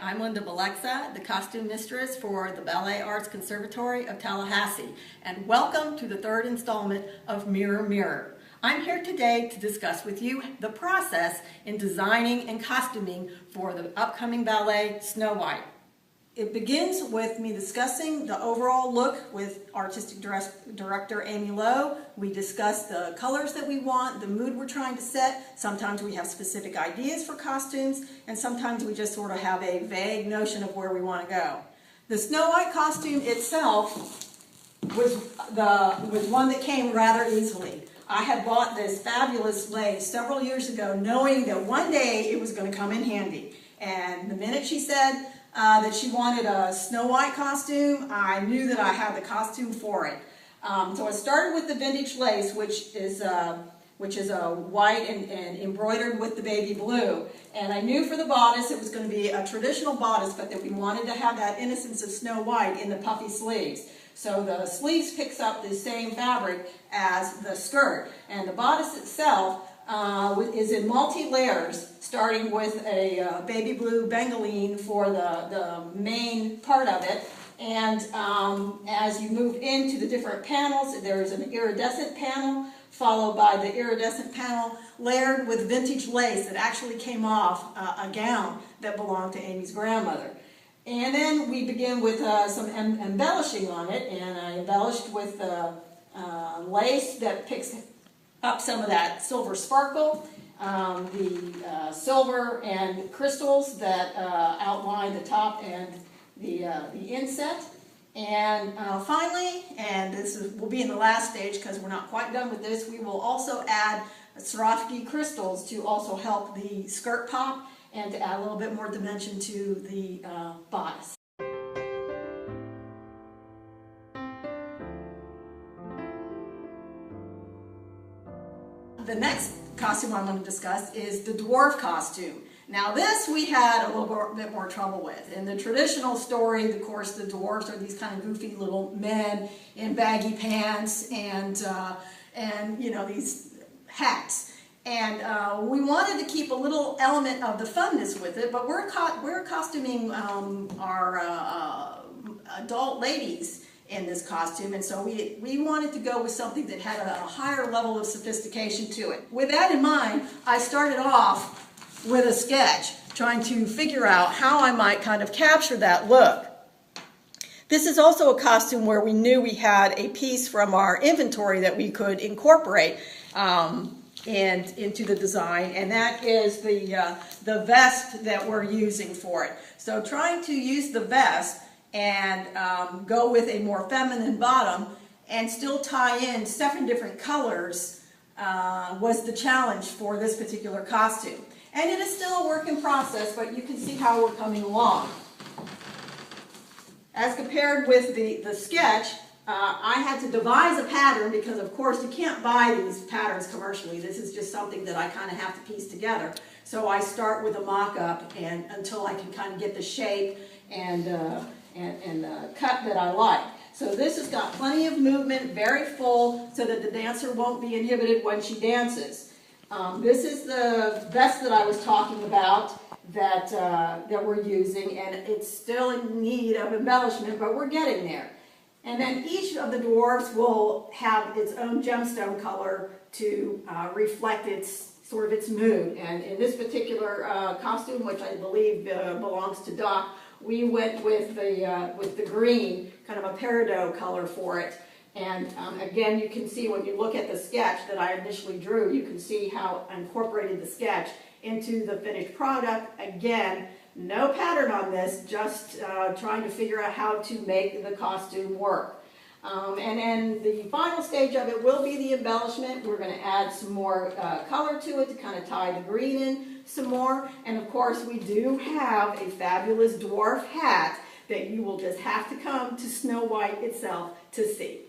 I'm Linda Bulecza, the Costume Mistress for the Ballet Arts Conservatory of Tallahassee, and welcome to the third installment of Mirror Mirror. I'm here today to discuss with you the process in designing and costuming for the upcoming ballet Snow White. It begins with me discussing the overall look with Artistic Director Amy Lowe. We discuss the colors that we want, the mood we're trying to set. Sometimes we have specific ideas for costumes, and sometimes we just sort of have a vague notion of where we want to go. The Snow White costume itself was one that came rather easily. I had bought this fabulous lace several years ago, knowing that one day it was going to come in handy. And the minute she said that she wanted a Snow White costume, I knew that I had the costume for it. So I started with the vintage lace, which is a white and embroidered with the baby blue. And I knew for the bodice it was going to be a traditional bodice, but that we wanted to have that innocence of Snow White in the puffy sleeves. So the sleeves picks up the same fabric as the skirt, and the bodice itself is in multi-layers, starting with a baby blue bengaline for the main part of it. And as you move into the different panels, there's an iridescent panel, followed by the iridescent panel layered with vintage lace that actually came off a gown that belonged to Amy's grandmother. And then we begin with some embellishing on it, and I embellished with lace that picks up some of that silver sparkle, the silver and crystals that outline the top and the inset. And finally, and will be in the last stage because we're not quite done with this, we will also add Swarovski crystals to also help the skirt pop and to add a little bit more dimension to the bodice. The next costume I want to discuss is the dwarf costume. Now this we had a little bit more trouble with. In the traditional story, of course, the dwarfs are these kind of goofy little men in baggy pants and you know, these hats. And we wanted to keep a little element of the funness with it, but we're costuming our adult ladies in this costume, and so we wanted to go with something that had a higher level of sophistication to it. With that in mind, I started off with a sketch, trying to figure out how I might kind of capture that look. This is also a costume where we knew we had a piece from our inventory that we could incorporate and into the design, and that is the vest that we're using for it. So trying to use the vest and go with a more feminine bottom and still tie in 7 different colors was the challenge for this particular costume. And it is still a work in process, but you can see how we're coming along. As compared with the sketch, I had to devise a pattern because, of course, you can't buy these patterns commercially. This is just something that I kind of have to piece together. So I start with a mock-up and until I can kind of get the shape and cut that I like. So this has got plenty of movement, very full, so that the dancer won't be inhibited when she dances. This is the vest that I was talking about that we're using, and it's still in need of embellishment, but we're getting there. And then each of the dwarfs will have its own gemstone color to reflect its mood. And in this particular costume, which I believe belongs to Doc, we went with the green, kind of a peridot color for it. And again, you can see when you look at the sketch that I initially drew, you can see how I incorporated the sketch into the finished product. Again, no pattern on this, just trying to figure out how to make the costume work. And then the final stage of it will be the embellishment. We're going to add some more color to it to kind of tie the green in some more. And of course, we do have a fabulous dwarf hat that you will just have to come to Snow White itself to see.